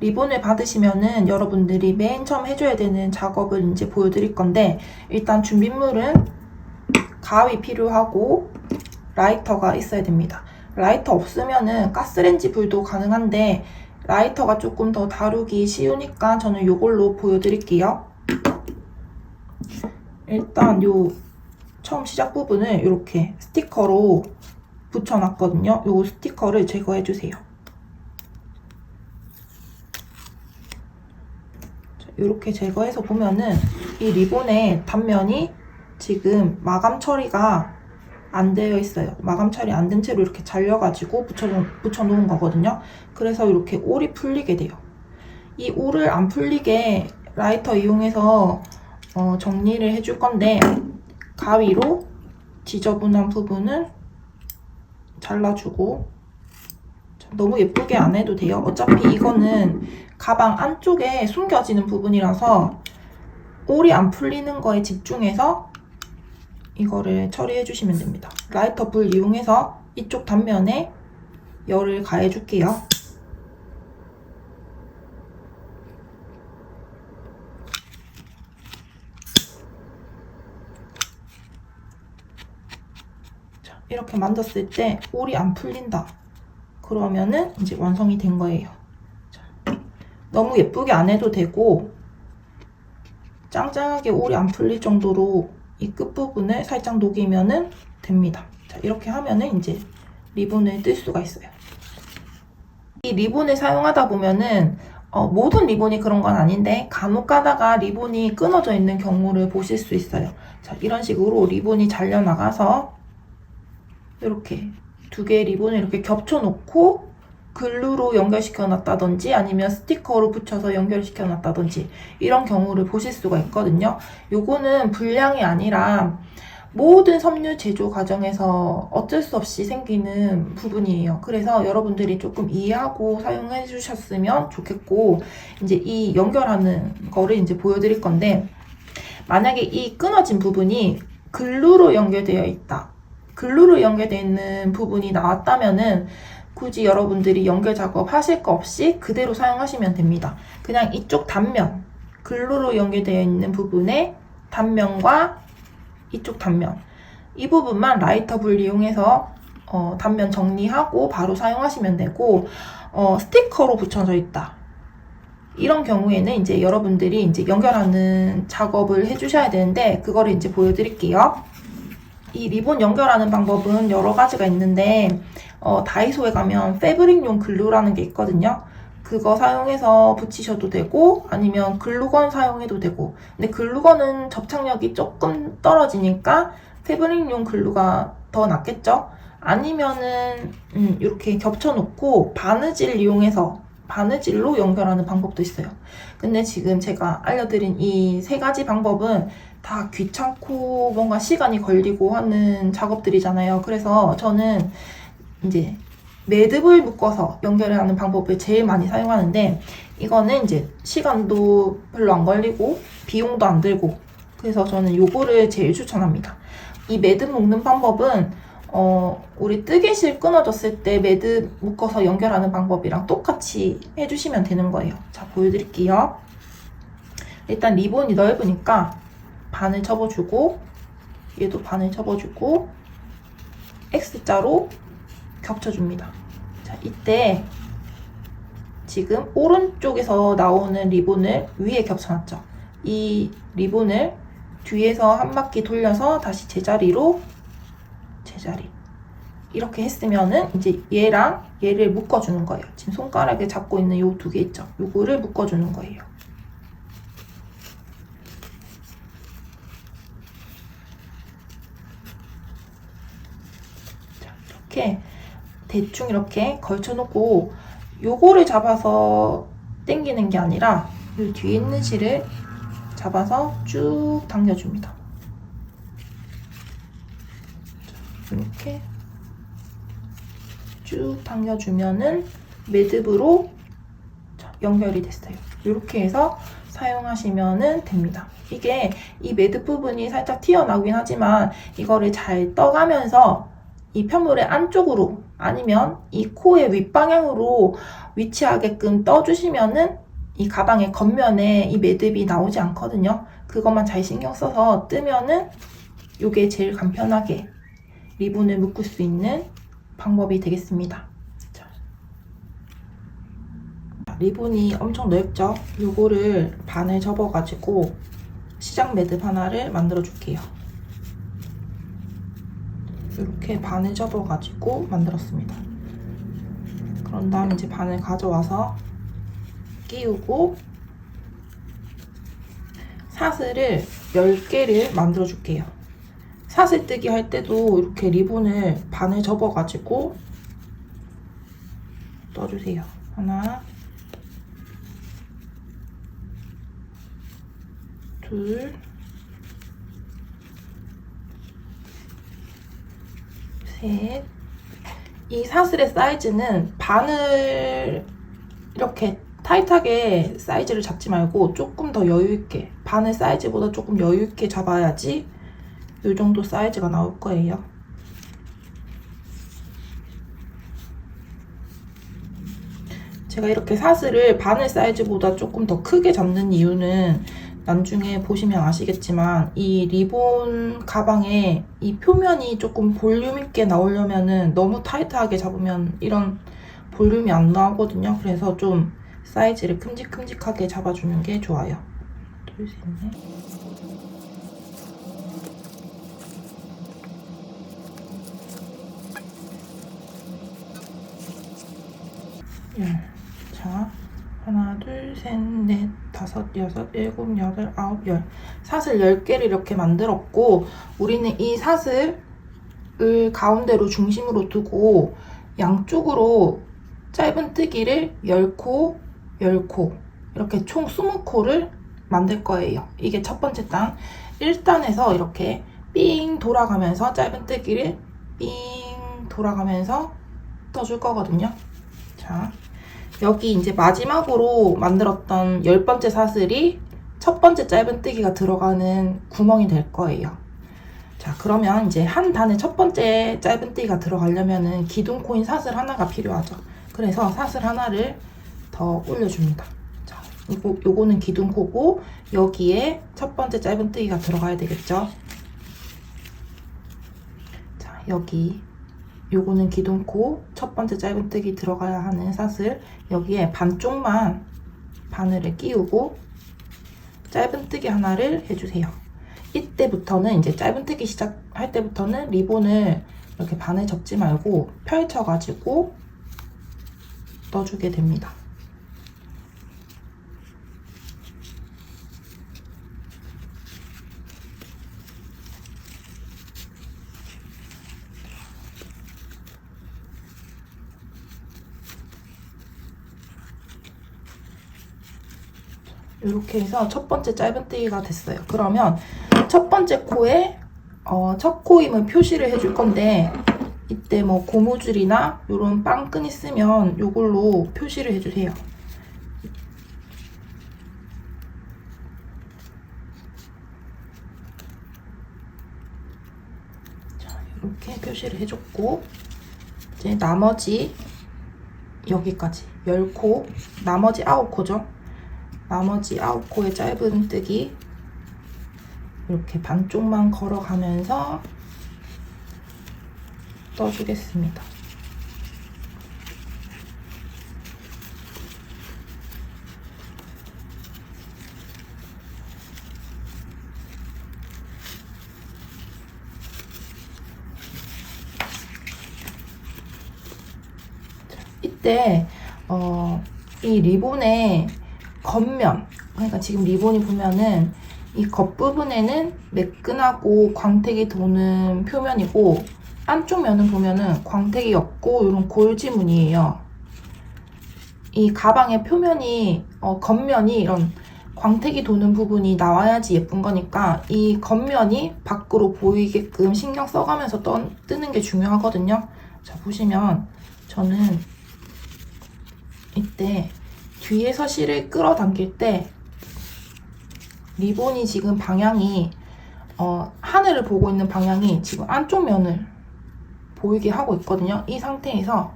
리본을 받으시면은 여러분들이 맨 처음 해줘야 되는 작업을 이제 보여드릴 건데, 일단 준비물은 가위 필요하고 라이터가 있어야 됩니다. 라이터 없으면은 가스레인지 불도 가능한데 라이터가 조금 더 다루기 쉬우니까 저는 이걸로 보여드릴게요. 일단 요 처음 시작 부분을 이렇게 스티커로 붙여놨거든요. 요 스티커를 제거해주세요. 이렇게 제거해서 보면은 이 리본의 단면이 지금 마감 처리가 안 되어 있어요. 마감 처리 안 된 채로 이렇게 잘려가지고 붙여놓은 거거든요. 그래서 이렇게 올이 풀리게 돼요. 이 올을 안 풀리게 라이터 이용해서 정리를 해줄 건데, 가위로 지저분한 부분을 잘라주고, 너무 예쁘게 안 해도 돼요. 어차피 이거는 가방 안쪽에 숨겨지는 부분이라서 올이 안 풀리는 거에 집중해서 이거를 처리해 주시면 됩니다. 라이터 불 이용해서 이쪽 단면에 열을 가해 줄게요. 자, 이렇게 만졌을 때 올이 안 풀린다. 그러면은 이제 완성이 된 거예요. 자, 너무 예쁘게 안 해도 되고 짱짱하게 올이 안 풀릴 정도로 이 끝부분을 살짝 녹이면은 됩니다. 자, 이렇게 하면은 이제 리본을 뜰 수가 있어요. 이 리본을 사용하다 보면은 모든 리본이 그런 건 아닌데 간혹 가다가 리본이 끊어져 있는 경우를 보실 수 있어요. 자, 이런 식으로 리본이 잘려 나가서 이렇게 두 개의 리본을 이렇게 겹쳐 놓고 글루로 연결시켜 놨다든지 아니면 스티커로 붙여서 연결시켜 놨다든지 이런 경우를 보실 수가 있거든요. 요거는 불량이 아니라 모든 섬유 제조 과정에서 어쩔 수 없이 생기는 부분이에요. 그래서 여러분들이 조금 이해하고 사용해 주셨으면 좋겠고, 이제 이 연결하는 거를 이제 보여드릴 건데, 만약에 이 끊어진 부분이 글루로 연결되어 있다. 글루로 연결되어 있는 부분이 나왔다면은 굳이 여러분들이 연결 작업 하실 거 없이 그대로 사용하시면 됩니다. 그냥 이쪽 단면, 글루로 연결되어 있는 부분의 단면과 이쪽 단면, 이 부분만 라이터 불 이용해서 단면 정리하고 바로 사용하시면 되고, 스티커로 붙여져 있다. 이런 경우에는 이제 여러분들이 이제 연결하는 작업을 해주셔야 되는데, 그거를 이제 보여드릴게요. 이 리본 연결하는 방법은 여러 가지가 있는데, 다이소에 가면 패브릭용 글루라는 게 있거든요. 그거 사용해서 붙이셔도 되고 아니면 글루건 사용해도 되고, 근데 글루건은 접착력이 조금 떨어지니까 패브릭용 글루가 더 낫겠죠. 아니면은 이렇게 겹쳐놓고 바느질 이용해서 바느질로 연결하는 방법도 있어요. 근데 지금 제가 알려드린 이 세 가지 방법은 다 귀찮고 뭔가 시간이 걸리고 하는 작업들이잖아요. 그래서 저는 이제 매듭을 묶어서 연결을 하는 방법을 제일 많이 사용하는데, 이거는 이제 시간도 별로 안 걸리고 비용도 안 들고, 그래서 저는 요거를 제일 추천합니다. 이 매듭 묶는 방법은 우리 뜨개실 끊어졌을 때 매듭 묶어서 연결하는 방법이랑 똑같이 해주시면 되는 거예요. 자, 보여드릴게요. 일단 리본이 넓으니까 반을 접어주고, 얘도 반을 접어주고 X자로 겹쳐줍니다. 자, 이때 지금 오른쪽에서 나오는 리본을 위에 겹쳐놨죠. 이 리본을 뒤에서 한 바퀴 돌려서 다시 제자리 이렇게 했으면은 이제 얘랑 얘를 묶어주는 거예요. 지금 손가락에 잡고 있는 요 두 개 있죠. 요거를 묶어주는 거예요. 자, 이렇게 대충 이렇게 걸쳐놓고 요거를 잡아서 당기는 게 아니라 이 뒤에 있는 실을 잡아서 쭉 당겨줍니다. 이렇게 쭉 당겨주면은 매듭으로 연결이 됐어요. 이렇게 해서 사용하시면 됩니다. 이게 이 매듭 부분이 살짝 튀어나오긴 하지만 이거를 잘 떠가면서 이 편물의 아니면 이 코의 윗방향으로 위치하게끔 떠주시면은 이 가방의 겉면에 이 매듭이 나오지 않거든요. 그것만 잘 신경 써서 뜨면은 이게 제일 간편하게 리본을 묶을 수 있는 방법이 되겠습니다. 자, 리본이 엄청 넓죠? 요거를 반을 접어가지고 시작 매듭 하나를 만들어 줄게요. 이렇게 반을 접어가지고 만들었습니다. 그런 다음 이제 반을 가져와서 끼우고 사슬을 10개를 만들어 줄게요. 사슬 뜨기 할 때도 이렇게 리본을 반을 접어가지고 떠주세요. 하나, 둘, 셋. 이 사슬의 사이즈는 바늘 이렇게 타이트하게 사이즈를 잡지 말고 조금 더 여유있게, 바늘 사이즈보다 조금 여유있게 잡아야지 이 정도 사이즈가 나올 거예요. 제가 이렇게 사슬을 바늘 사이즈보다 조금 더 크게 잡는 이유는 나중에 보시면 아시겠지만 이 리본 가방에 이 표면이 조금 볼륨 있게 나오려면은 너무 타이트하게 잡으면 이런 볼륨이 안 나오거든요. 그래서 좀 사이즈를 큼직큼직하게 잡아주는 게 좋아요. 둘, 셋, 넷. 자, 하나, 둘, 셋, 넷, 다섯, 여섯, 일곱, 여덟, 아홉, 열. 사슬 10개를 이렇게 만들었고, 우리는 이 사슬을 가운데로 중심으로 두고 양쪽으로 짧은뜨기를 10코, 10코 이렇게 총 20코를 만들 거예요. 이게 첫 번째 단. 1단에서 이렇게 삥 돌아가면서 짧은뜨기를 삥 돌아가면서 떠줄 거거든요. 자, 여기 이제 마지막으로 만들었던 10번째 사슬이 첫 번째 짧은뜨기가 들어가는 구멍이 될 거예요. 자, 그러면 이제 한 단에 첫 번째 짧은뜨기가 들어가려면은 기둥코인 사슬 하나가 필요하죠. 그래서 사슬 하나를 더 올려줍니다. 자, 요거는 기둥코고 여기에 첫 번째 짧은뜨기가 들어가야 되겠죠. 자, 여기 요거는 기둥코 첫 번째 짧은뜨기 들어가야 하는 사슬, 여기에 반쪽만 바늘을 끼우고 짧은뜨기 하나를 해주세요. 이때부터는 이제 짧은뜨기 시작할 때부터는 리본을 이렇게 반을 접지 말고 펼쳐가지고 넣어주게 됩니다. 이렇게 해서 첫 번째 짧은뜨기가 됐어요. 그러면 첫 번째 코에 첫 코임을 표시를 해줄 건데, 이때 뭐 고무줄이나 이런 빵끈 있으면 이걸로 표시를 해주세요. 자, 이렇게 표시를 해줬고, 이제 나머지 여기까지 10코, 나머지 9코죠. 나머지 9코의 짧은뜨기 이렇게 반쪽만 걸어가면서 떠주겠습니다. 이때 이 리본의 겉면, 그러니까 지금 리본이 보면은 이 겉부분에는 매끈하고 광택이 도는 표면이고, 안쪽 면은 보면은 광택이 없고 이런 골지무늬예요. 이 가방의 표면이 겉면이 이런 광택이 도는 부분이 나와야지 예쁜 거니까 이 겉면이 밖으로 보이게끔 신경 써가면서 뜨는 게 중요하거든요. 자, 보시면 저는 이때 뒤에서 실을 끌어당길 때 리본이 지금 방향이 하늘을 보고 있는 방향이 지금 안쪽 면을 보이게 하고 있거든요. 이 상태에서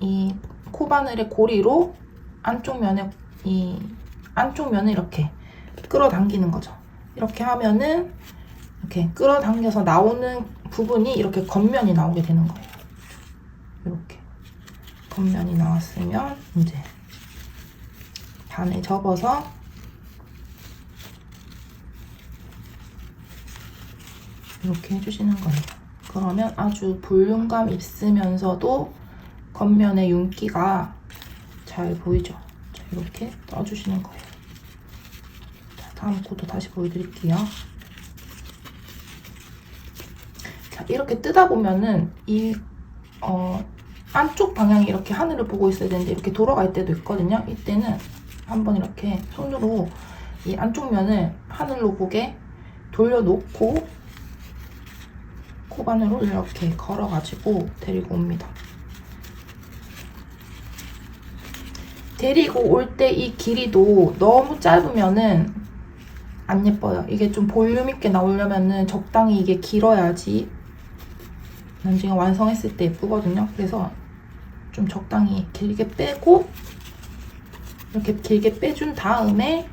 이 코바늘의 고리로 안쪽 면을 이렇게 끌어당기는 거죠. 이렇게 하면은 이렇게 끌어당겨서 나오는 부분이 이렇게 겉면이 나오게 되는 거예요. 이렇게 겉면이 나왔으면 이제 반을 접어서 이렇게 해주시는 거예요. 그러면 아주 볼륨감 있으면서도 겉면의 윤기가 잘 보이죠? 자, 이렇게 떠주시는 거예요. 자, 다음 코도 다시 보여드릴게요. 자, 이렇게 뜨다 보면은 이 안쪽 방향이 이렇게 하늘을 보고 있어야 되는데 이렇게 돌아갈 때도 있거든요. 이때는 한번 이렇게 손으로 이 안쪽 면을 하늘로 보게 돌려놓고 코바늘로 이렇게 걸어가지고 데리고 옵니다. 데리고 올 때 이 길이도 너무 짧으면은 안 예뻐요. 이게 좀 볼륨 있게 나오려면은 적당히 이게 길어야지 나중에 완성했을 때 예쁘거든요. 그래서 좀 적당히 길게 빼고 이렇게 길게 빼준 다음에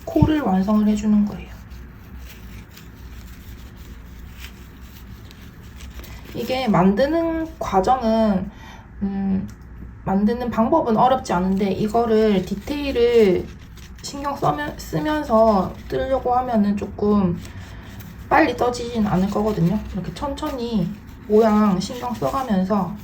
코를 완성을 해주는 거예요. 이게 만드는 과정은 만드는 방법은 어렵지 않은데 이거를 디테일을 신경 쓰면서 뜨려고 하면은 조금 빨리 떠지진 않을 거거든요. 이렇게 천천히 모양 신경 써가면서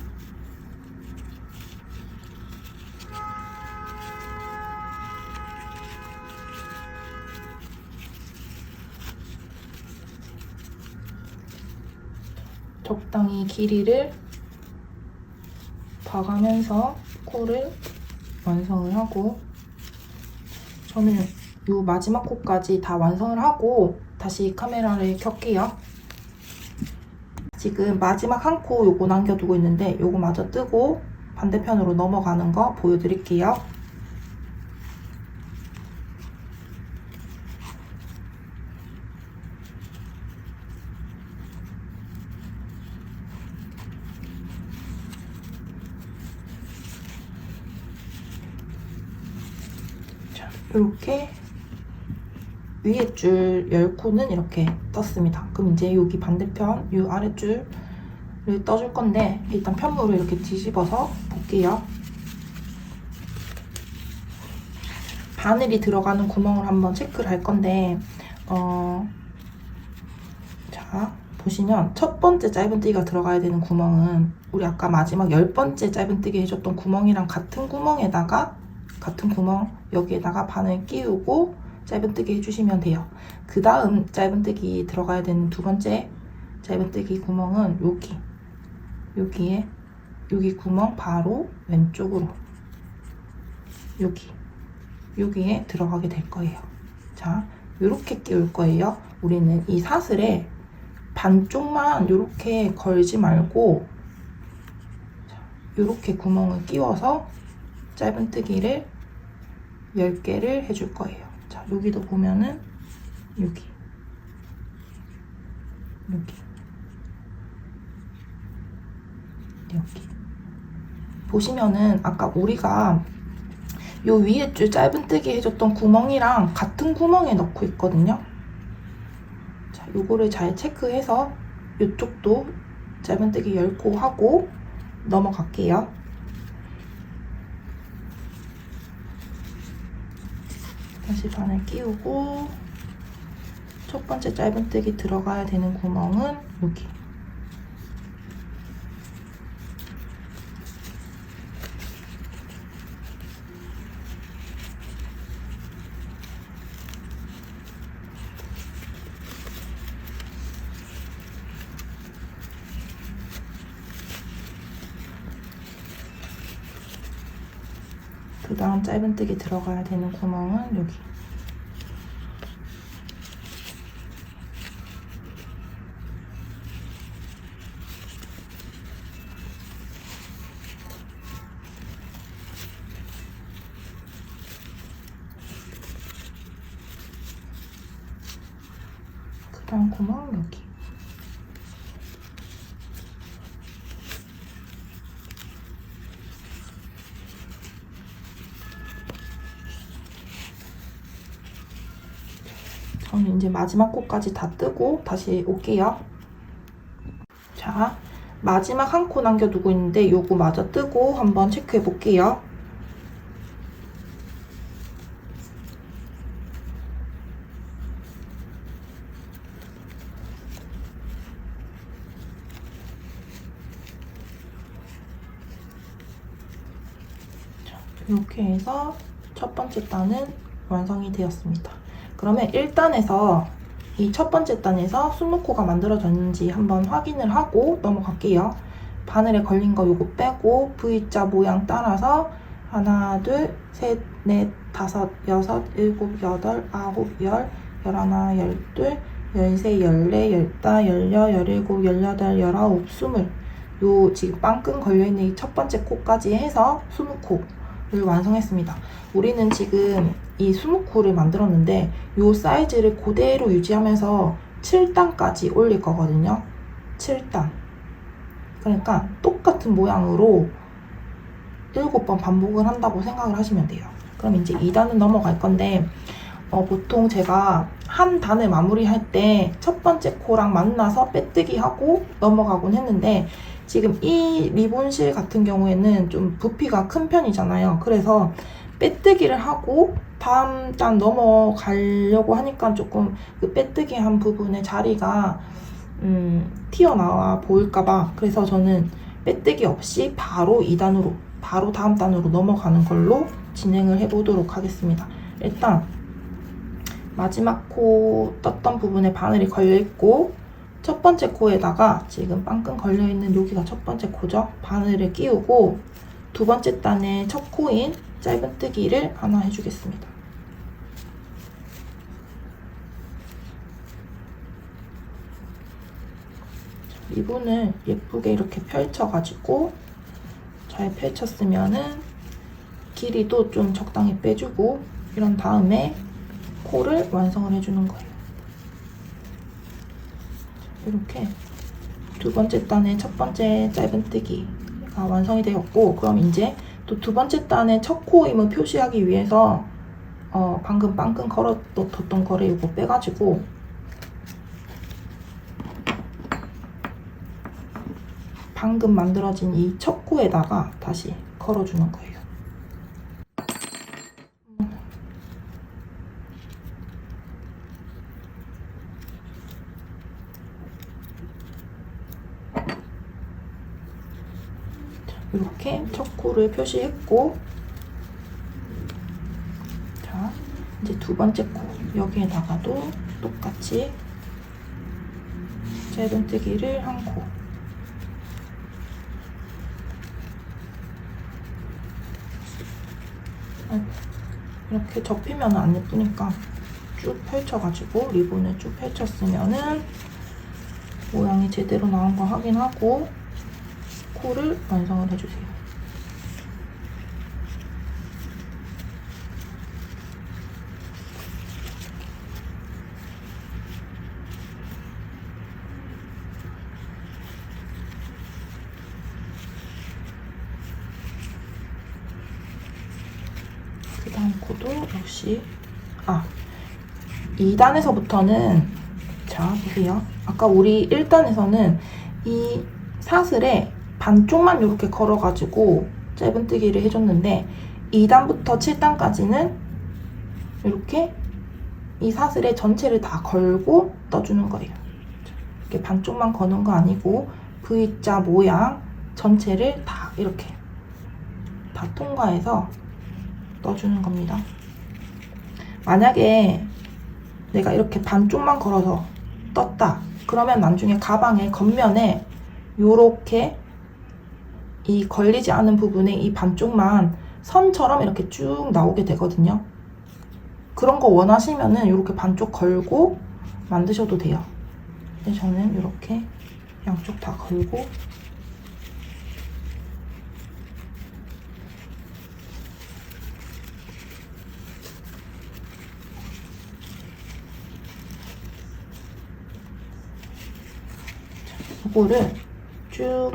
적당히 길이를 봐가면서 코를 완성을 하고 저는 이 마지막 코까지 다 완성을 하고 다시 카메라를 켤게요. 지금 마지막 한 코 요거 남겨두고 있는데 요거 마저 뜨고 반대편으로 넘어가는 거 보여드릴게요. 이렇게 위에 줄 10코는 이렇게 떴습니다. 그럼 이제 여기 반대편 이 아랫줄을 떠줄 건데 일단 편물을 이렇게 뒤집어서 볼게요. 바늘이 들어가는 구멍을 한번 체크를 할 건데 자 보시면 첫 번째 짧은뜨기가 들어가야 되는 구멍은 우리 아까 마지막 10번째 짧은뜨기 해줬던 구멍이랑 같은 구멍에다가 같은 구멍 여기에다가 바늘 끼우고 짧은뜨기 해주시면 돼요. 그 다음 짧은뜨기 들어가야 되는 두 번째 짧은뜨기 구멍은 여기 구멍 바로 왼쪽으로 여기에 들어가게 될 거예요. 자, 이렇게 끼울 거예요. 우리는 이 사슬에 반쪽만 이렇게 걸지 말고 이렇게 구멍을 끼워서 짧은뜨기를 10개를 해줄 거예요. 자, 여기도 보면은 여기 보시면은 아까 우리가 요 위에 줄 짧은뜨기 해줬던 구멍이랑 같은 구멍에 넣고 있거든요. 자, 요거를 잘 체크해서 이쪽도 짧은뜨기 10코 하고 넘어갈게요. 다시 바늘 끼우고 첫 번째 짧은뜨기 들어가야 되는 구멍은 여기. 그 다음 짧은뜨기 들어가야 되는 구멍은 여기. 그 다음 구멍은 여기. 저는 이제 마지막 코까지 다 뜨고 다시 올게요. 자, 마지막 한 코 남겨두고 있는데 요거 마저 뜨고 한번 체크해 볼게요. 이렇게 해서 첫 번째 단은 완성이 되었습니다. 그러면 1단에서 이 첫 번째 단에서 20코가 만들어졌는지 한번 확인을 하고 넘어갈게요. 바늘에 걸린 거 요거 빼고 V자 모양 따라서 하나, 둘, 셋, 넷, 다섯, 여섯, 일곱, 여덟, 아홉, 열, 열하나, 열둘, 열세, 열네, 열다, 열여, 열일곱, 열여덟, 열아홉, 20. 요 지금 빵끈 걸려있는 이 첫 번째 코까지 해서 20코를 완성했습니다. 우리는 지금 이 20코를 만들었는데 요 사이즈를 그대로 유지하면서 7단까지 올릴 거거든요. 7단. 그러니까 똑같은 모양으로 7번 반복을 한다고 생각을 하시면 돼요. 그럼 이제 2단은 넘어갈 건데 보통 제가 한 단을 마무리할 때 첫 번째 코랑 만나서 빼뜨기 하고 넘어가곤 했는데 지금 이 리본실 같은 경우에는 좀 부피가 큰 편이잖아요. 그래서 빼뜨기를 하고 다음 단 넘어가려고 하니까 조금 그 빼뜨기 한 부분의 자리가 튀어나와 보일까봐 그래서 저는 빼뜨기 없이 바로 2단으로 바로 다음 단으로 넘어가는 걸로 진행을 해보도록 하겠습니다. 일단 마지막 코 떴던 부분에 바늘이 걸려있고 첫 번째 코에다가 지금 빵끈 걸려있는 여기가 첫 번째 코죠. 바늘을 끼우고 두 번째 단의 첫 코인 짧은뜨기를 하나 해주겠습니다. 리본을 예쁘게 이렇게 펼쳐가지고 잘 펼쳤으면은 길이도 좀 적당히 빼주고 이런 다음에 코를 완성을 해주는 거예요. 이렇게 두 번째 단의 첫 번째 짧은뜨기가 완성이 되었고 그럼 이제 또 두 번째 단의 첫 코임을 표시하기 위해서 방금 빵끈 걸어뒀던 거를 이거 빼가지고 방금 만들어진 이 첫 코에다가 다시 걸어주는 거예요. 이렇게 첫 코를 표시했고 자 이제 두 번째 코 여기에다가도 똑같이 짧은뜨기를 한 코 이렇게 접히면 안 예쁘니까 쭉 펼쳐가지고 리본을 쭉 펼쳤으면은 모양이 제대로 나온 거 확인하고 코를 완성을 해주세요. 그 다음 코도 역시 2단에서부터는 자 보세요. 아까 우리 1단에서는 이 사슬에 반쪽만 이렇게 걸어가지고 짧은뜨기를 해줬는데 2단부터 7단까지는 이렇게 이 사슬에 전체를 다 걸고 떠주는 거예요. 이렇게 반쪽만 거는 거 아니고 V자 모양 전체를 다 이렇게 다 통과해서 떠주는 겁니다. 만약에 내가 이렇게 반쪽만 걸어서 떴다. 그러면 나중에 가방의 겉면에 요렇게 이 걸리지 않은 부분에 이 반쪽만 선처럼 이렇게 쭉 나오게 되거든요. 그런 거 원하시면은 이렇게 반쪽 걸고 만드셔도 돼요. 근데 저는 이렇게 양쪽 다 걸고 이거를 쭉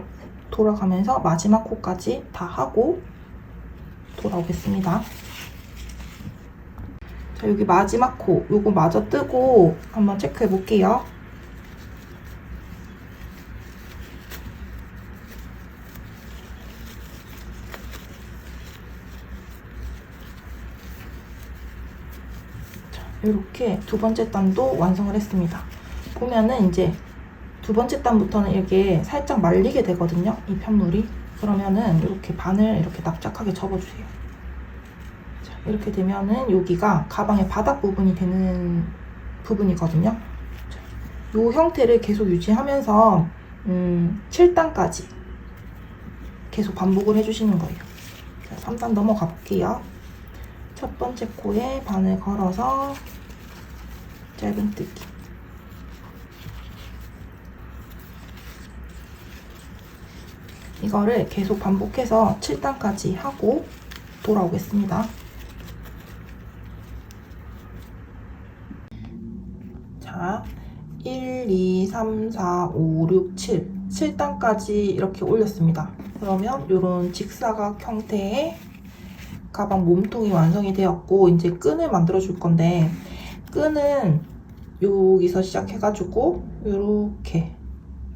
돌아가면서 마지막 코까지 다 하고 돌아오겠습니다. 자, 여기 마지막 코 요거 마저 뜨고 한번 체크해 볼게요. 자, 이렇게 두 번째 단도 완성을 했습니다. 보면은 이제 두 번째 단부터는 이렇게 살짝 말리게 되거든요, 이 편물이. 그러면은 이렇게 반을 이렇게 납작하게 접어주세요. 자, 이렇게 되면은 여기가 가방의 바닥 부분이 되는 부분이거든요. 자, 이 형태를 계속 유지하면서 7단까지 계속 반복을 해주시는 거예요. 자, 3단 넘어가 볼게요. 첫 번째 코에 반을 걸어서 짧은뜨기. 이거를 계속 반복해서 7단까지 하고 돌아오겠습니다. 자, 1, 2, 3, 4, 5, 6, 7. 7단까지 이렇게 올렸습니다. 그러면 이런 직사각 형태의 가방 몸통이 완성이 되었고, 이제 끈을 만들어 줄 건데, 끈은 여기서 시작해가지고 이렇게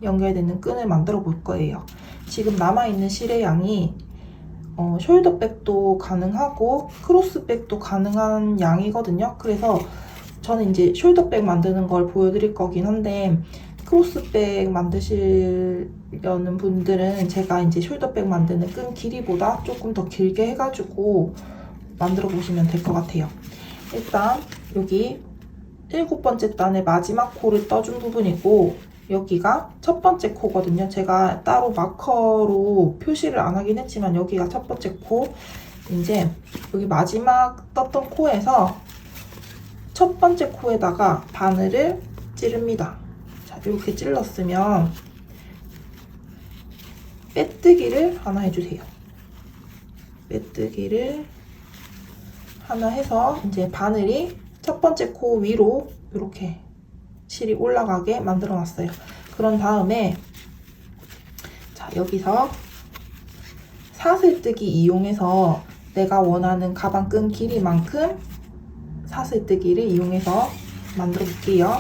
연결되는 끈을 만들어 볼 거예요. 지금 남아있는 실의 양이 숄더백도 가능하고 크로스백도 가능한 양이거든요. 그래서 저는 이제 숄더백 만드는 걸 보여드릴 거긴 한데, 크로스백 만드시려는 분들은 제가 이제 숄더백 만드는 끈 길이보다 조금 더 길게 해가지고 만들어 보시면 될 것 같아요. 일단 여기 7번째 단의 마지막 코를 떠준 부분이고, 여기가 첫 번째 코거든요. 제가 따로 마커로 표시를 안 하긴 했지만 여기가 첫 번째 코. 이제 여기 마지막 떴던 코에서 첫 번째 코에다가 바늘을 찌릅니다. 자, 이렇게 찔렀으면 빼뜨기를 하나 해주세요. 빼뜨기를 하나 해서 이제 바늘이 첫 번째 코 위로 이렇게 실이 올라가게 만들어 놨어요. 그런 다음에 자, 여기서 사슬뜨기 이용해서 내가 원하는 가방 끈 길이만큼 사슬뜨기를 이용해서 만들어 볼게요.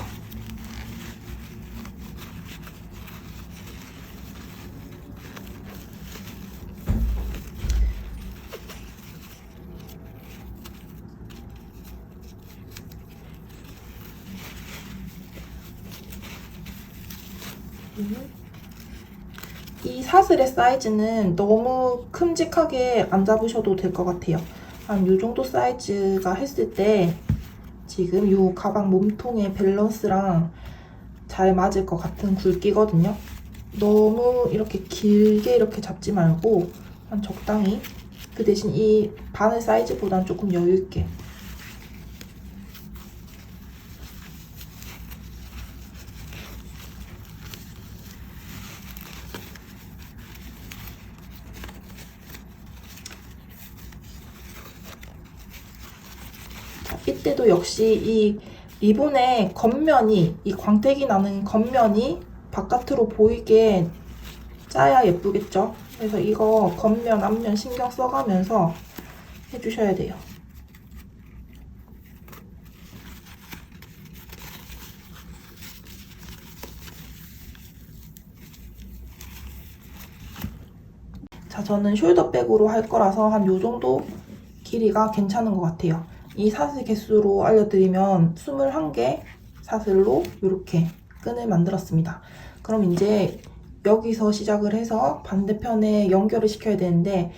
이 사슬의 사이즈는 너무 큼직하게 안 잡으셔도 될 것 같아요. 한 이 정도 사이즈가 했을 때 지금 이 가방 몸통의 밸런스랑 잘 맞을 것 같은 굵기거든요. 너무 이렇게 길게 이렇게 잡지 말고 한 적당히, 그 대신 이 바늘 사이즈보다는 조금 여유 있게. 이때도 역시 이 리본의 겉면이, 이 광택이 나는 겉면이 바깥으로 보이게 짜야 예쁘겠죠? 그래서 이거 겉면, 앞면 신경 써가면서 해주셔야 돼요. 자, 저는 숄더백으로 할 거라서 한 요 정도 길이가 괜찮은 것 같아요. 이 사슬 개수로 알려드리면 21개 사슬로 이렇게 끈을 만들었습니다. 그럼 이제 여기서 시작을 해서 반대편에 연결을 시켜야 되는데,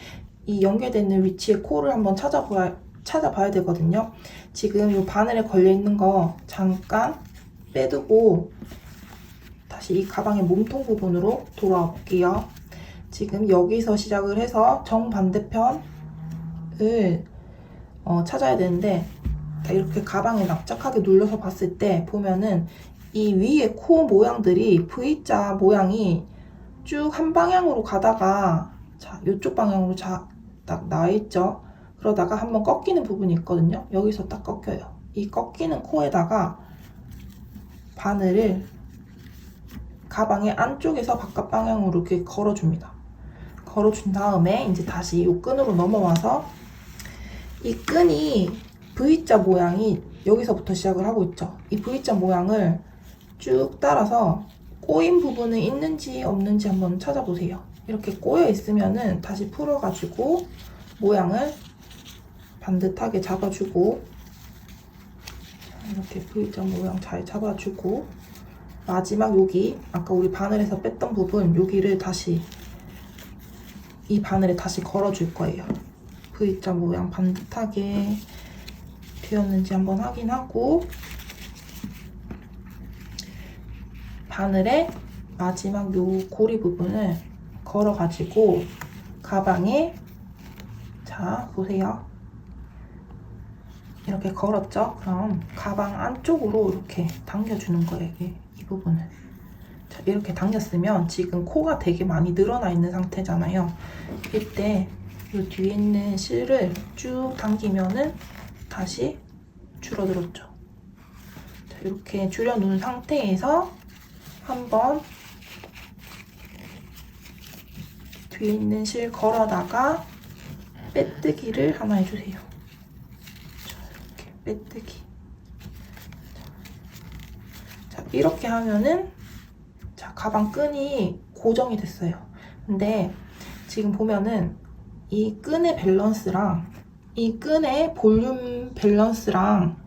이 연결되는 위치의 코를 한번 찾아봐야 되거든요. 지금 이 바늘에 걸려있는 거 잠깐 빼두고 다시 이 가방의 몸통 부분으로 돌아와 볼게요. 지금 여기서 시작을 해서 정반대편을 찾아야 되는데, 이렇게 가방에 납작하게 눌러서 봤을 때 보면은 이 위에 코 모양들이 V자 모양이 쭉 한 방향으로 가다가, 자, 이쪽 방향으로 딱 나와있죠. 그러다가 한번 꺾이는 부분이 있거든요. 여기서 딱 꺾여요. 이 꺾이는 코에다가 바늘을 가방의 안쪽에서 바깥 방향으로 이렇게 걸어줍니다. 걸어준 다음에 이제 다시 이 끈으로 넘어와서 이 끈이 V자 모양이 여기서부터 시작을 하고 있죠. 이 V자 모양을 쭉 따라서 꼬인 부분은 있는지 없는지 한번 찾아보세요. 이렇게 꼬여 있으면은 다시 풀어가지고 모양을 반듯하게 잡아주고, 이렇게 V자 모양 잘 잡아주고, 마지막 여기 아까 우리 바늘에서 뺐던 부분 여기를 다시 이 바늘에 다시 걸어줄 거예요. V자 모양 반듯하게 되었는지 한번 확인하고, 바늘에 마지막 요 고리 부분을 걸어가지고 가방에, 자 보세요. 이렇게 걸었죠? 그럼 가방 안쪽으로 이렇게 당겨주는 거예요. 이 부분을. 자, 이렇게 당겼으면 지금 코가 되게 많이 늘어나 있는 상태잖아요. 이때 이 뒤에 있는 실을 쭉 당기면은 다시 줄어들었죠. 자, 이렇게 줄여놓은 상태에서 한번 뒤에 있는 실 걸어다가 빼뜨기를 하나 해주세요. 자, 이렇게 빼뜨기. 자, 이렇게 하면은 자, 가방 끈이 고정이 됐어요. 근데 지금 보면은 이 끈의 밸런스랑 이 끈의 볼륨 밸런스랑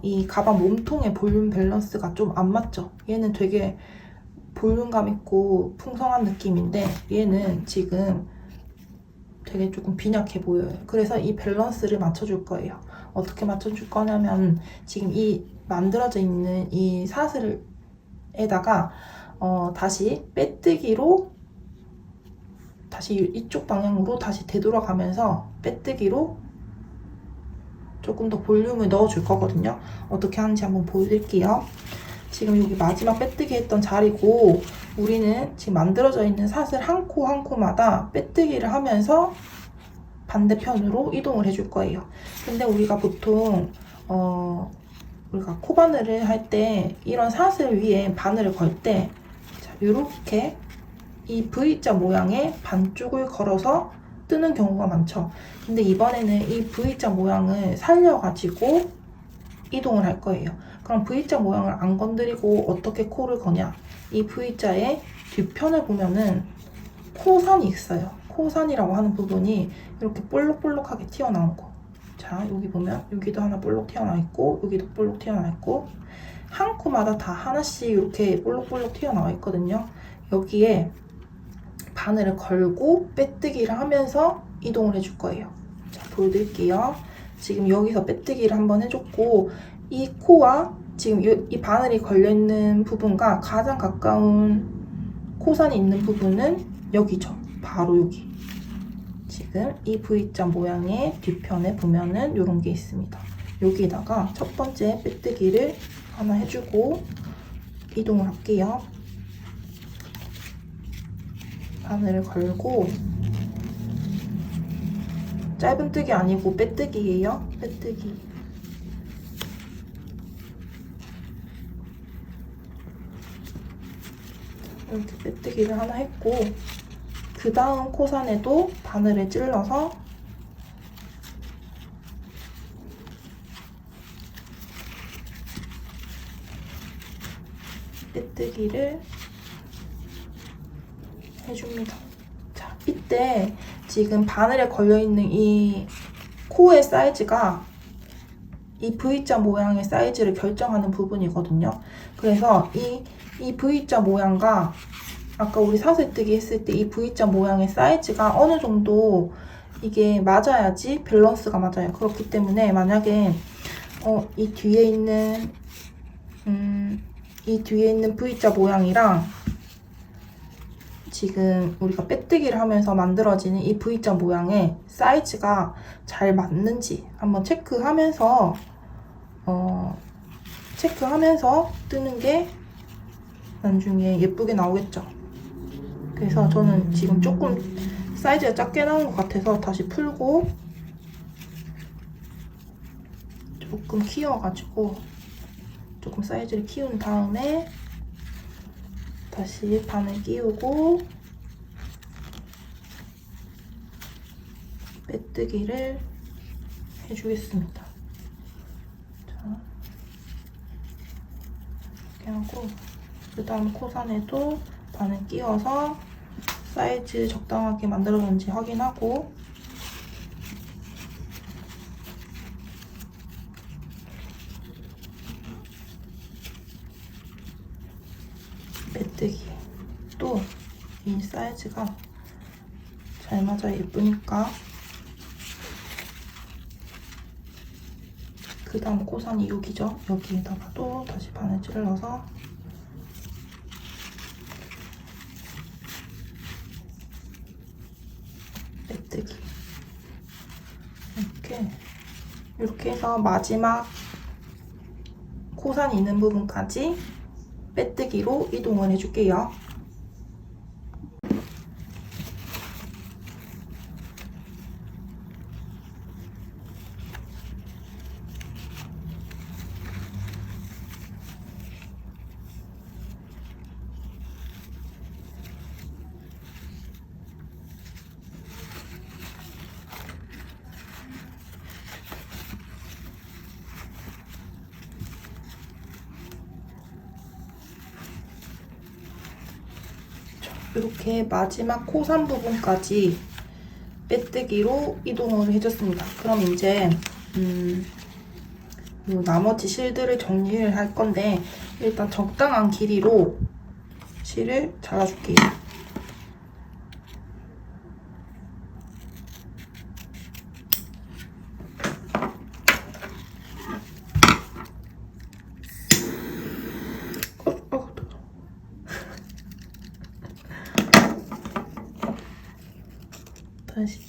이 가방 몸통의 볼륨 밸런스가 좀 안 맞죠? 얘는 되게 볼륨감 있고 풍성한 느낌인데 얘는 지금 되게 조금 빈약해 보여요. 그래서 이 밸런스를 맞춰줄 거예요. 어떻게 맞춰줄 거냐면 지금 이 만들어져 있는 이 사슬에다가 다시 빼뜨기로 다시 이쪽 방향으로 다시 되돌아가면서 빼뜨기로 조금 더 볼륨을 넣어줄 거거든요. 어떻게 하는지 한번 보여드릴게요. 지금 여기 마지막 빼뜨기 했던 자리고, 우리는 지금 만들어져 있는 사슬 한 코 한 코마다 빼뜨기를 하면서 반대편으로 이동을 해줄 거예요. 근데 우리가 보통 우리가 코바늘을 할 때 이런 사슬 위에 바늘을 걸 때 이렇게 이 V자 모양의 반쪽을 걸어서 뜨는 경우가 많죠. 근데 이번에는 이 V자 모양을 살려가지고 이동을 할 거예요. 그럼 V자 모양을 안 건드리고 어떻게 코를 거냐? 이 V자의 뒤편을 보면은 코선이 있어요. 코선이라고 하는 부분이 이렇게 볼록볼록하게 튀어나온 거. 자, 여기 보면 여기도 하나 볼록 튀어나와 있고 여기도 볼록 튀어나와 있고 한 코마다 다 하나씩 이렇게 볼록볼록 튀어나와 있거든요. 여기에 바늘을 걸고 빼뜨기를 하면서 이동을 해줄 거예요. 자, 보여드릴게요. 지금 여기서 빼뜨기를 한번 해줬고, 이 코와 지금 이 바늘이 걸려있는 부분과 가장 가까운 코선이 있는 부분은 여기죠. 바로 여기. 지금 이 V자 모양의 뒤편에 보면은 이런 게 있습니다. 여기다가 첫 번째 빼뜨기를 하나 해주고 이동을 할게요. 바늘을 걸고, 짧은뜨기 아니고 빼뜨기예요. 빼뜨기. 이렇게 빼뜨기를 하나 했고, 그 다음 코선에도 바늘을 찔러서 빼뜨기를 해줍니다. 자, 이때 지금 바늘에 걸려있는 이 코의 사이즈가 이 V자 모양의 사이즈를 결정하는 부분이거든요. 그래서 이 V자 모양과 아까 우리 사슬뜨기 했을 때 이 V자 모양의 사이즈가 어느 정도 이게 맞아야지 밸런스가 맞아요. 그렇기 때문에 만약에 이 뒤에 있는 V자 모양이랑 지금 우리가 빼뜨기를 하면서 만들어지는 이 V자 모양의 사이즈가 잘 맞는지 한번 체크하면서 뜨는 게 나중에 예쁘게 나오겠죠. 그래서 저는 지금 조금 사이즈가 작게 나온 것 같아서 다시 풀고 조금 키워가지고 조금 사이즈를 키운 다음에 다시 바늘 끼우고 빼뜨기를 해주겠습니다. 이렇게 하고 그 다음 코산에도 바늘 끼워서 사이즈 적당하게 만들어졌는지 확인하고 메뜨기 또 이 사이즈가 잘 맞아야 예쁘니까 그 다음 코산이 여기죠. 여기에다가 또 다시 바늘 찔러서 메뜨기 이렇게 해서 마지막 코산 있는 부분까지 빼뜨기로 이동을 해줄게요. 이렇게 마지막 코산 부분까지 빼뜨기로 이동을 해줬습니다. 그럼 이제 요 나머지 실들을 정리를 할 건데 일단 적당한 길이로 실을 잘라줄게요. 다시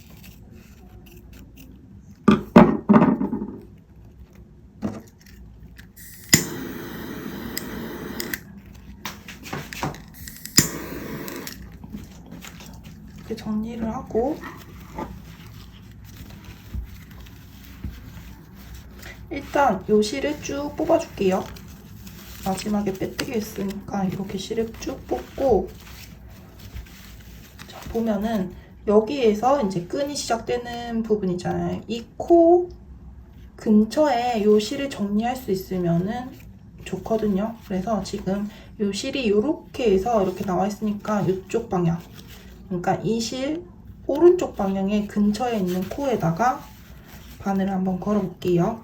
이렇게 정리를 하고 일단 요 실을 쭉 뽑아줄게요. 마지막에 빼뜨기 했으니까 이렇게 실을 쭉 뽑고 자, 보면은 여기에서 이제 끈이 시작되는 부분 있잖아요. 이 코 근처에 요 실을 정리할 수 있으면은 좋거든요. 그래서 지금 요 실이 이렇게 해서 이렇게 나와 있으니까 이쪽 방향, 그러니까 이 실 오른쪽 방향에 근처에 있는 코에다가 바늘을 한번 걸어 볼게요.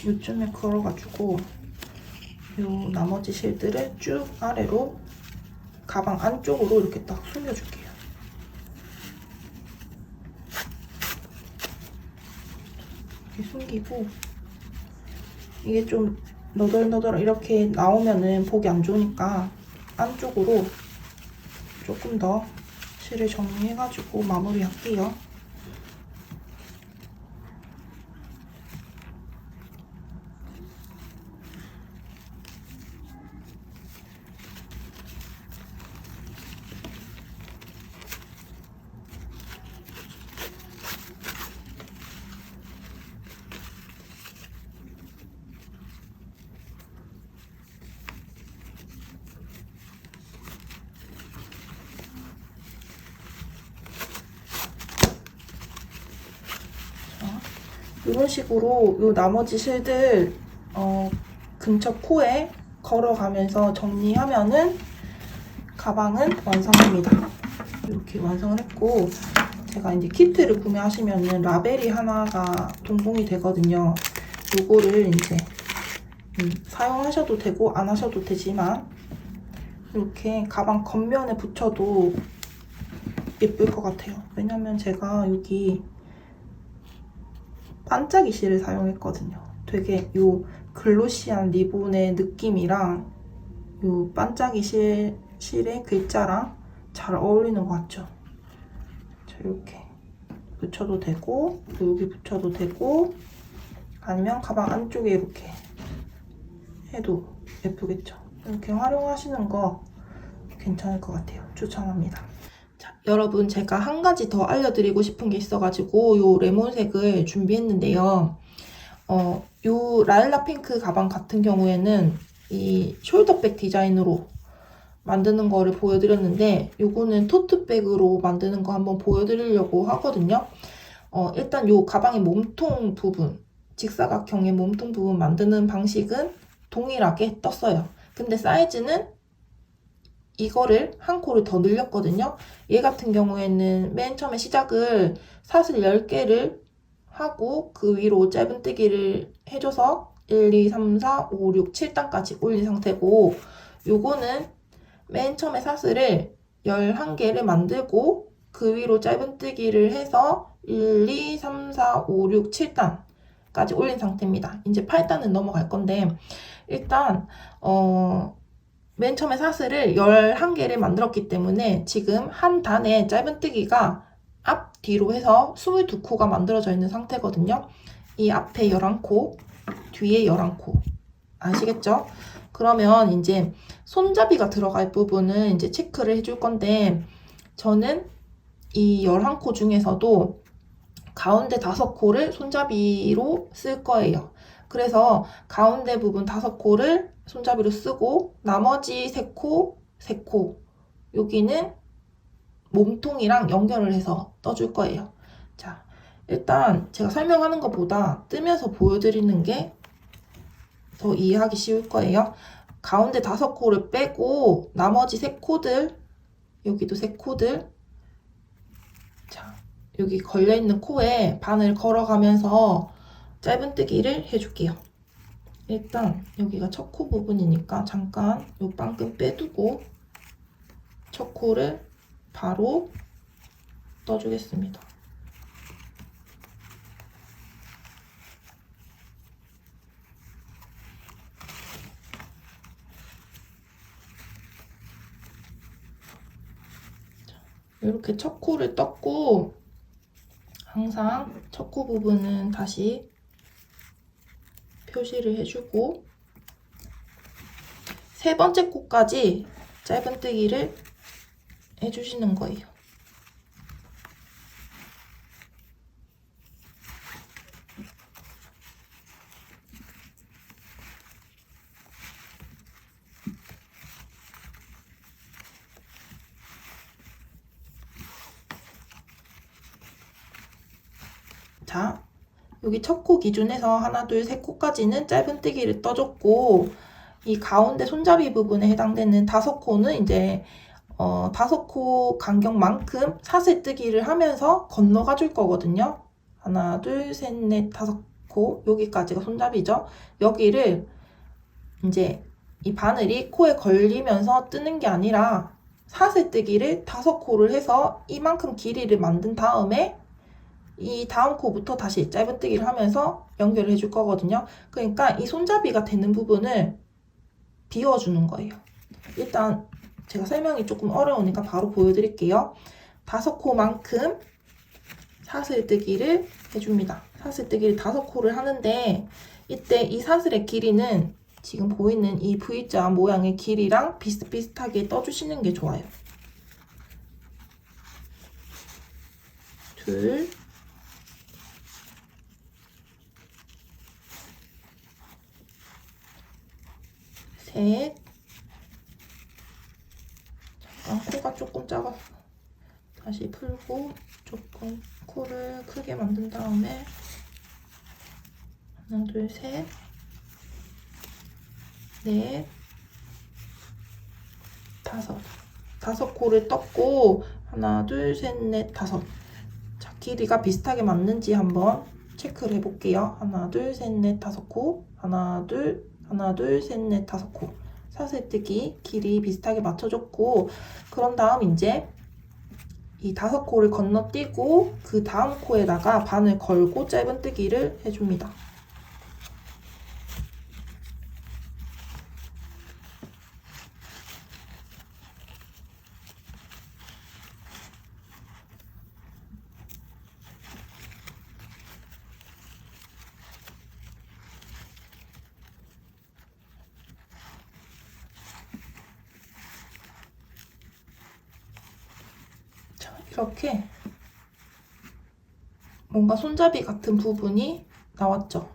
요쯤에 걸어가지고 요 나머지 실들을 쭉 아래로 가방 안쪽으로 이렇게 딱 숨겨줄게요. 이렇게 숨기고 이게 좀 너덜너덜 이렇게 나오면은 보기 안 좋으니까 안쪽으로 조금 더 실을 정리해가지고 마무리할게요. 이런 식으로 요 나머지 실들 근처 코에 걸어가면서 정리하면은 가방은 완성됩니다. 이렇게 완성을 했고 제가 이제 키트를 구매하시면은 라벨이 하나가 동봉이 되거든요. 요거를 이제 사용하셔도 되고 안 하셔도 되지만 이렇게 가방 겉면에 붙여도 예쁠 것 같아요. 왜냐면 제가 여기 반짝이 실을 사용했거든요. 되게 요 글로시한 리본의 느낌이랑 요 반짝이 실의 글자랑 잘 어울리는 것 같죠? 자, 이렇게 붙여도 되고 여기 붙여도 되고 아니면 가방 안쪽에 이렇게 해도 예쁘겠죠? 이렇게 활용하시는 거 괜찮을 것 같아요. 추천합니다. 자, 여러분 제가 한 가지 더 알려드리고 싶은 게 있어가지고 요 레몬색을 준비했는데요. 요 라일락 핑크 가방 같은 경우에는 이 숄더백 디자인으로 만드는 거를 보여드렸는데 요거는 토트백으로 만드는 거 한번 보여드리려고 하거든요. 일단 요 가방의 몸통 부분 직사각형의 몸통 부분 만드는 방식은 동일하게 떴어요. 근데 사이즈는 이거를 한 코를 더 늘렸거든요. 얘 같은 경우에는 맨 처음에 시작을 사슬 10개를 하고 그 위로 짧은뜨기를 해줘서 1, 2, 3, 4, 5, 6, 7단까지 올린 상태고, 요거는 맨 처음에 사슬을 11개를 만들고 그 위로 짧은뜨기를 해서 1, 2, 3, 4, 5, 6, 7단까지 올린 상태입니다. 이제 8단은 넘어갈 건데, 일단 맨 처음에 사슬을 11개를 만들었기 때문에 지금 한 단에 짧은뜨기가 앞, 뒤로 해서 22코가 만들어져 있는 상태거든요. 이 앞에 11코, 뒤에 11코. 아시겠죠? 그러면 이제 손잡이가 들어갈 부분은 이제 체크를 해줄 건데, 저는 이 11코 중에서도 가운데 5코를 손잡이로 쓸 거예요. 그래서 가운데 부분 5코를 손잡이로 쓰고 나머지 3코, 3코 여기는 몸통이랑 연결을 해서 떠줄 거예요. 자, 일단 제가 설명하는 것보다 뜨면서 보여드리는 게 더 이해하기 쉬울 거예요. 가운데 5코를 빼고 나머지 3코들, 여기도 3코들, 자, 여기 걸려있는 코에 바늘 걸어가면서 짧은뜨기를 해줄게요. 일단 여기가 첫 코 부분이니까 잠깐 요 빵끈 빼두고 첫 코를 바로 떠주겠습니다. 이렇게 첫 코를 떴고, 항상 첫 코 부분은 다시 표시를 해주고, 세 번째 코까지 짧은뜨기를 해주시는 거예요. 자, 여기 첫 코 기준에서 하나, 둘, 세 코까지는 짧은뜨기를 떠줬고, 이 가운데 손잡이 부분에 해당되는 5코는 이제 5코 간격만큼 사슬뜨기를 하면서 건너가 줄 거거든요. 하나, 둘, 셋, 넷, 5코 여기까지가 손잡이죠. 여기를 이제 이 바늘이 코에 걸리면서 뜨는 게 아니라 사슬뜨기를 5코를 해서 이만큼 길이를 만든 다음에 이 다음 코부터 다시 짧은뜨기를 하면서 연결을 해줄 거거든요. 그러니까 이 손잡이가 되는 부분을 비워주는 거예요. 일단 제가 설명이 조금 어려우니까 바로 보여드릴게요. 5코만큼 사슬뜨기를 해줍니다. 사슬뜨기를 5코를 하는데, 이때 이 사슬의 길이는 지금 보이는 이 V자 모양의 길이랑 비슷비슷하게 떠주시는 게 좋아요. 둘, 셋, 코가 조금 작았어. 다시 풀고 조금 코를 크게 만든 다음에 하나, 둘, 셋, 넷, 5. 5코를 떴고 하나, 둘, 셋, 넷, 5. 자, 길이가 비슷하게 맞는지 한번 체크를 해볼게요. 하나, 둘, 셋, 넷, 5코. 하나, 둘, 셋, 넷, 5코. 사슬뜨기 길이 비슷하게 맞춰줬고, 그런 다음 이제 이 5코를 건너뛰고 그 다음 코에다가 바늘 걸고 짧은뜨기를 해줍니다. 이렇게 뭔가 손잡이 같은 부분이 나왔죠.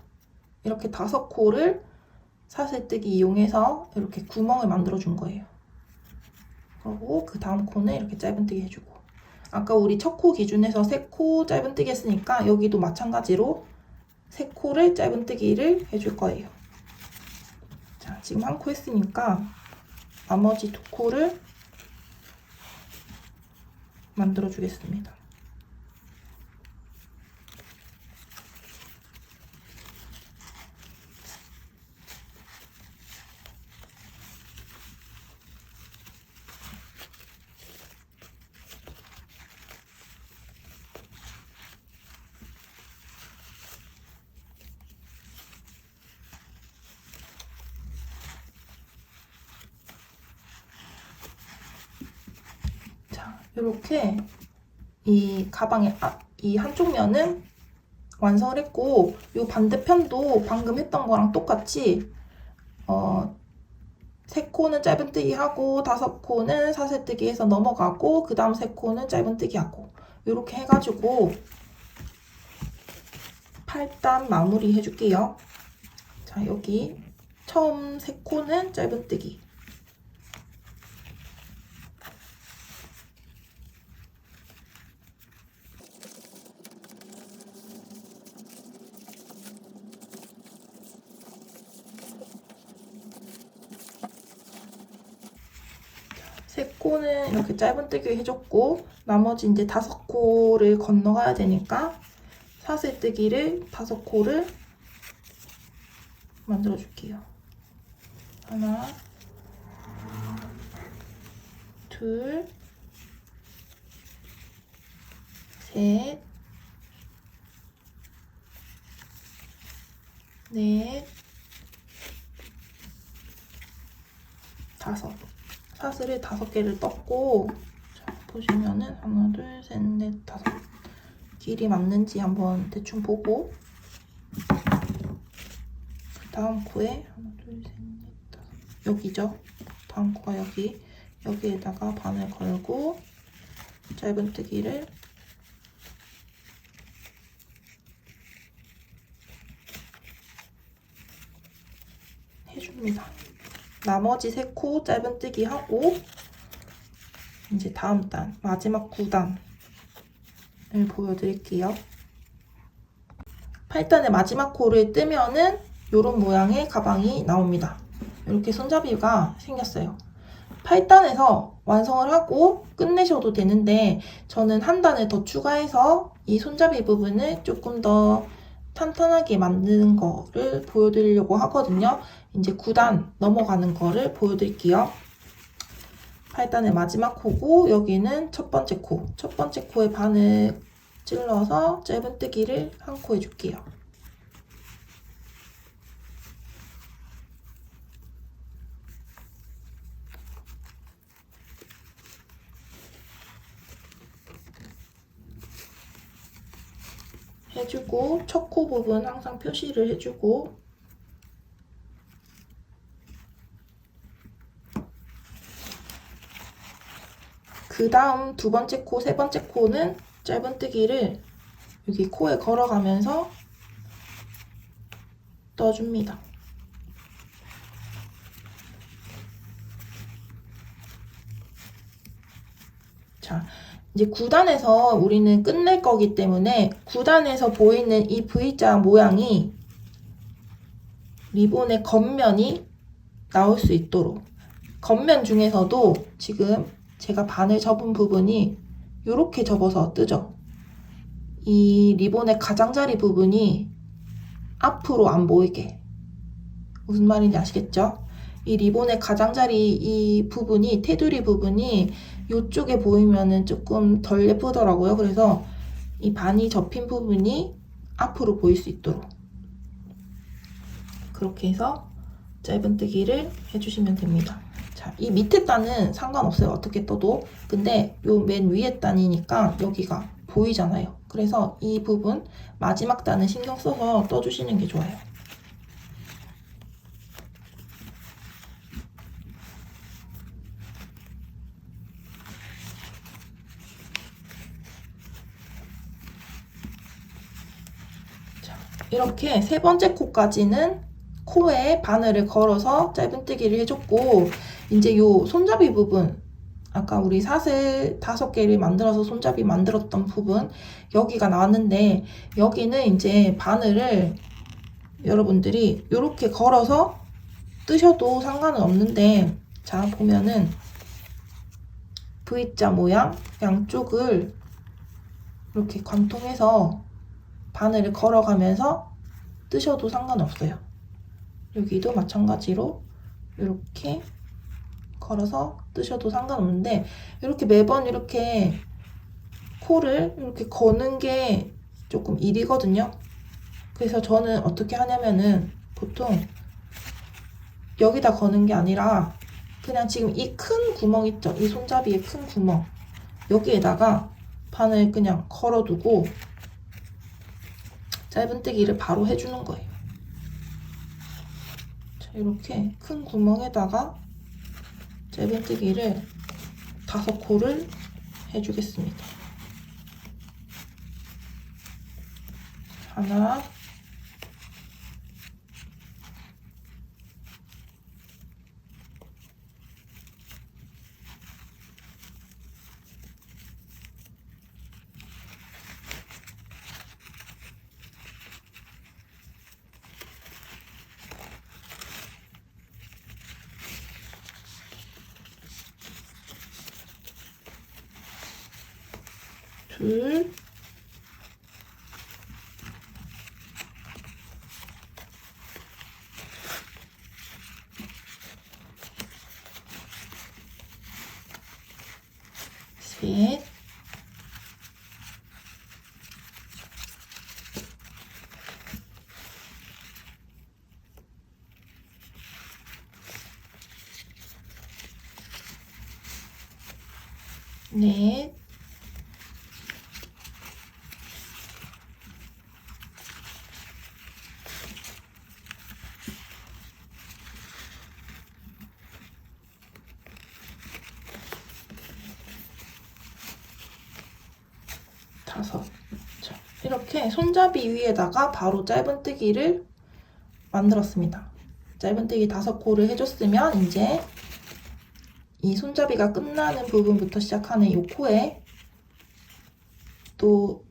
이렇게 5코를 사슬뜨기 이용해서 이렇게 구멍을 만들어 준 거예요. 그리고 그 다음 코는 이렇게 짧은뜨기 해주고, 아까 우리 첫 코 기준에서 3코 짧은뜨기 했으니까 여기도 마찬가지로 3코를 짧은뜨기를 해줄 거예요. 자, 지금 1코 했으니까 나머지 2코를 만들어 주겠습니다. 이렇게 이 가방의 이 한쪽 면은 완성을 했고, 이 반대편도 방금 했던 거랑 똑같이 3코는 짧은뜨기 하고 5코는 사슬뜨기 해서 넘어가고, 그 다음 3코는 짧은뜨기 하고, 이렇게 해가지고 8단 마무리 해줄게요. 자, 여기 처음 3코는 짧은뜨기, 세 코는 이렇게 짧은뜨기 해줬고, 나머지 이제 5코를 건너가야 되니까 사슬뜨기를 5코를 만들어 줄게요. 하나, 둘, 셋, 넷, 5. 사슬을 5개를 떴고, 자, 보시면은 하나, 둘, 셋, 넷, 5. 길이 맞는지 한번 대충 보고, 다음 코에 하나, 둘, 셋, 넷, 5. 여기죠. 다음 코가 여기에다가 바늘 걸고 짧은뜨기를 해줍니다. 나머지 3코 짧은뜨기 하고, 이제 다음 단, 마지막 9단을 보여드릴게요. 8단의 마지막 코를 뜨면은 이런 모양의 가방이 나옵니다. 이렇게 손잡이가 생겼어요. 8단에서 완성을 하고 끝내셔도 되는데, 저는 한 단을 더 추가해서 이 손잡이 부분을 조금 더 탄탄하게 만드는 거를 보여드리려고 하거든요. 이제 9단 넘어가는 거를 보여드릴게요. 8단의 마지막 코고, 여기는 첫 번째 코. 첫 번째 코에 바늘 찔러서 짧은뜨기를 1코 해줄게요. 해주고, 첫 코 부분 항상 표시를 해주고, 그 다음 2번째 코, 3번째 코는 짧은뜨기를 여기 코에 걸어가면서 떠줍니다. 자, 이제 9단에서 우리는 끝낼 거기 때문에 9단에서 보이는 이 V자 모양이 리본의 겉면이 나올 수 있도록, 겉면 중에서도 지금 제가 바늘 접은 부분이 이렇게 접어서 뜨죠. 이 리본의 가장자리 부분이 앞으로 안 보이게, 무슨 말인지 아시겠죠? 이 리본의 가장자리 이 부분이, 테두리 부분이 이쪽에 보이면은 조금 덜 예쁘더라고요. 그래서 이 반이 접힌 부분이 앞으로 보일 수 있도록 그렇게 해서 짧은뜨기를 해주시면 됩니다. 자, 이 밑에 단은 상관없어요. 어떻게 떠도. 근데 요 맨 위에 단이니까 여기가 보이잖아요. 그래서 이 부분 마지막 단은 신경 써서 떠주시는 게 좋아요. 자, 이렇게 3번째 코까지는 코에 바늘을 걸어서 짧은뜨기를 해줬고, 이제 요 손잡이 부분, 아까 우리 사슬 5개를 만들어서 손잡이 만들었던 부분 여기가 나왔는데 여기는 이제 바늘을 여러분들이 이렇게 걸어서 뜨셔도 상관은 없는데 자 보면은 V자 모양 양쪽을 이렇게 관통해서 바늘을 걸어가면서 뜨셔도 상관없어요. 여기도 마찬가지로 이렇게 걸어서 뜨셔도 상관없는데 이렇게 매번 이렇게 코를 이렇게 거는 게 조금 일이거든요. 그래서 저는 어떻게 하냐면은 보통 여기다 거는 게 아니라 그냥 지금 이 큰 구멍 있죠? 이 손잡이의 큰 구멍 여기에다가 바늘 그냥 걸어두고 짧은뜨기를 바로 해주는 거예요. 자, 이렇게 큰 구멍에다가 짧은뜨기를 5코를 해주겠습니다. 하나, 둘, 셋, 넷, 다섯. 자, 이렇게 손잡이 위에다가 바로 짧은뜨기를 만들었습니다. 짧은뜨기 5코를 해줬으면 이제 이 손잡이가 끝나는 부분부터 시작하는 이 코에 또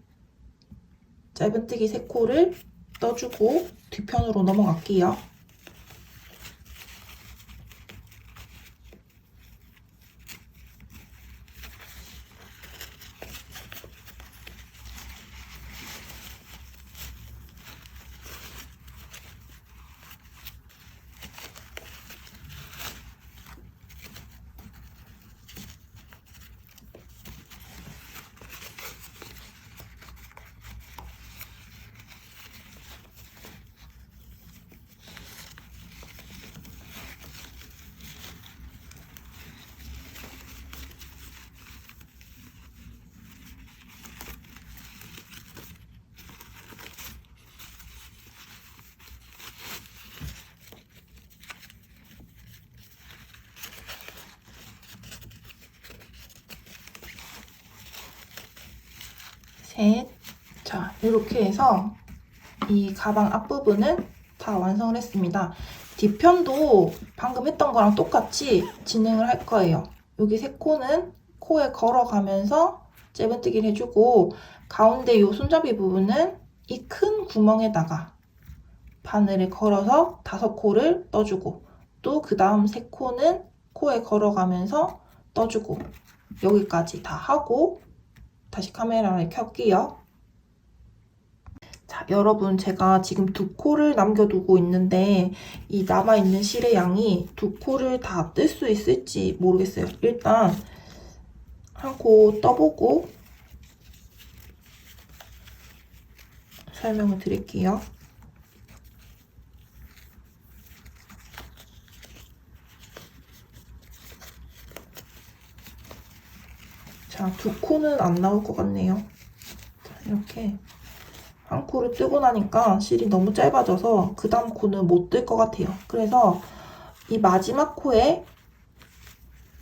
짧은뜨기 3코를 떠주고 뒤편으로 넘어갈게요. 셋. 자, 이렇게 해서 이 가방 앞부분은 다 완성을 했습니다. 뒤편도 방금 했던 거랑 똑같이 진행을 할 거예요. 여기 3코는 코에 걸어가면서 짧은뜨기를 해주고 가운데 이 손잡이 부분은 이 큰 구멍에다가 바늘을 걸어서 5코를 떠주고 또 그 다음 3코는 코에 걸어가면서 떠주고 여기까지 다 하고 다시 카메라를 켤게요. 자, 여러분 제가 지금 2코를 남겨두고 있는데 이 남아있는 실의 양이 2코를 다 뜰 수 있을지 모르겠어요. 일단 한 코 떠보고 설명을 드릴게요. 자, 2코는 안 나올 것 같네요. 자, 이렇게 한 코를 뜨고 나니까 실이 너무 짧아져서 그 다음 코는 못 뜰 것 같아요. 그래서 이 마지막 코에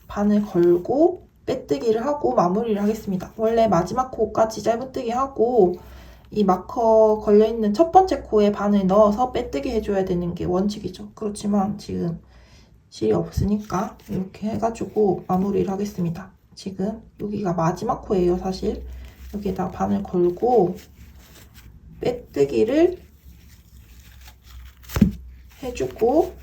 바늘 걸고 빼뜨기를 하고 마무리를 하겠습니다. 원래 마지막 코까지 짧은뜨기 하고 이 마커 걸려있는 첫 번째 코에 바늘 넣어서 빼뜨기 해줘야 되는 게 원칙이죠. 그렇지만 지금 실이 없으니까 이렇게 해가지고 마무리를 하겠습니다. 지금 여기가 마지막 코예요, 사실. 여기에다 바늘 걸고 빼뜨기를 해주고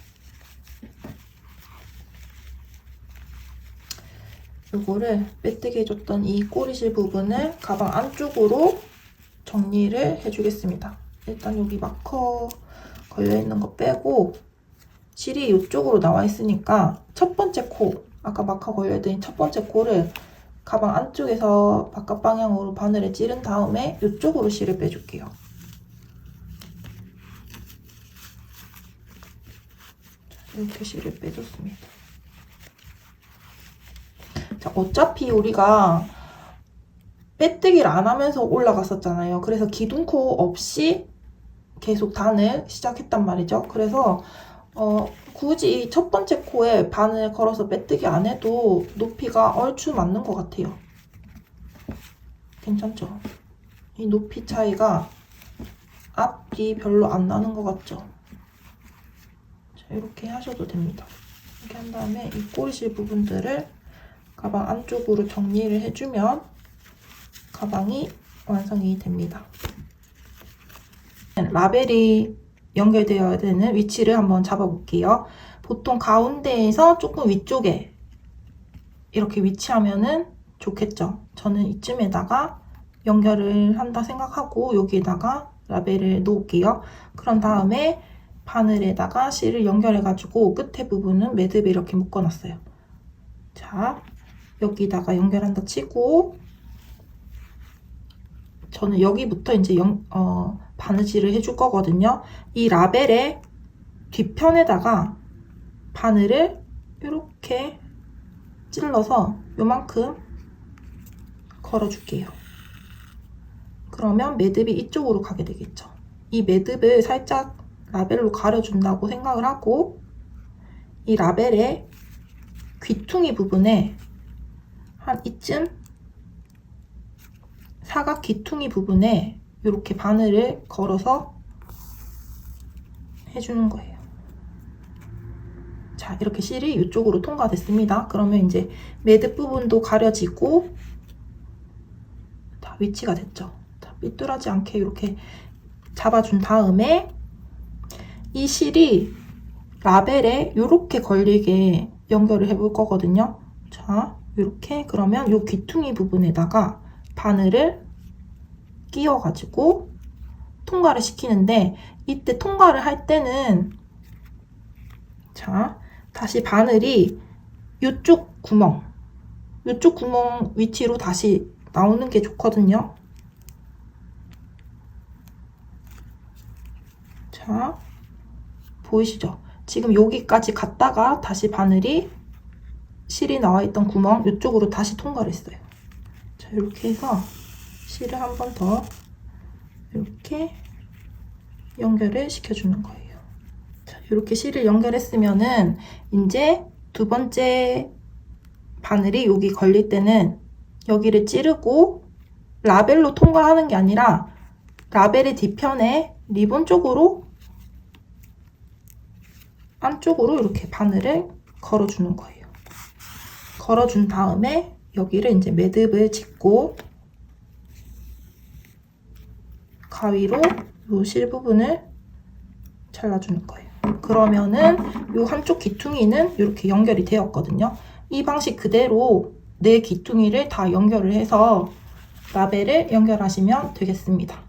이거를 빼뜨기 해줬던 이 꼬리실 부분을 가방 안쪽으로 정리를 해주겠습니다. 일단 여기 마커 걸려있는 거 빼고 실이 이쪽으로 나와 있으니까 첫 번째 코, 아까 마커 걸려있던 첫 번째 코를 가방 안쪽에서 바깥 방향으로 바늘에 찌른 다음에 이쪽으로 실을 빼줄게요. 이렇게 실을 빼줬습니다. 자, 어차피 우리가 빼뜨기를 안 하면서 올라갔었잖아요. 그래서 기둥코 없이 계속 단을 시작했단 말이죠. 그래서 굳이 첫 번째 코에 바늘 걸어서 빼뜨기 안 해도 높이가 얼추 맞는 것 같아요. 괜찮죠? 이 높이 차이가 앞뒤 별로 안 나는 것 같죠? 자, 이렇게 하셔도 됩니다. 이렇게 한 다음에 이 꼬리실 부분들을 가방 안쪽으로 정리를 해주면 가방이 완성이 됩니다. 라벨이 연결되어야 되는 위치를 한번 잡아볼게요. 보통 가운데에서 조금 위쪽에 이렇게 위치하면은 좋겠죠. 저는 이쯤에다가 연결을 한다 생각하고 여기에다가 라벨을 놓을게요. 그런 다음에 바늘에다가 실을 연결해가지고 끝에 부분은 매듭에 이렇게 묶어놨어요. 자, 여기다가 연결한다 치고 저는 여기부터 이제 바느질을 해줄 거거든요. 이 라벨의 뒤편에다가 바늘을 이렇게 찔러서 요만큼 걸어줄게요. 그러면 매듭이 이쪽으로 가게 되겠죠. 이 매듭을 살짝 라벨로 가려준다고 생각을 하고 이 라벨의 귀퉁이 부분에 한 이쯤 사각 귀퉁이 부분에 이렇게 바늘을 걸어서 해주는 거예요. 자, 이렇게 실이 이쪽으로 통과됐습니다. 그러면 이제 매듭 부분도 가려지고 다 위치가 됐죠. 자, 삐뚤하지 않게 이렇게 잡아준 다음에 이 실이 라벨에 이렇게 걸리게 연결을 해볼 거거든요. 자, 이렇게 그러면 이 귀퉁이 부분에다가 바늘을 끼워가지고 통과를 시키는데 이때 통과를 할 때는 자, 다시 바늘이 이쪽 구멍 위치로 다시 나오는 게 좋거든요. 자, 보이시죠? 지금 여기까지 갔다가 다시 바늘이 실이 나와 있던 구멍 이쪽으로 다시 통과를 했어요. 자, 이렇게 해서 실을 한 번 더 이렇게 연결을 시켜주는 거예요. 자, 이렇게 실을 연결했으면은 이제 두 번째 바늘이 여기 걸릴 때는 여기를 찌르고 라벨로 통과하는 게 아니라 라벨의 뒤편에 리본 쪽으로 안쪽으로 이렇게 바늘을 걸어주는 거예요. 걸어준 다음에 여기를 이제 매듭을 짓고 가위로 이 실 부분을 잘라주는 거예요. 그러면은 이 한쪽 귀퉁이는 이렇게 연결이 되었거든요. 이 방식 그대로 네 귀퉁이를 다 연결을 해서 라벨을 연결하시면 되겠습니다.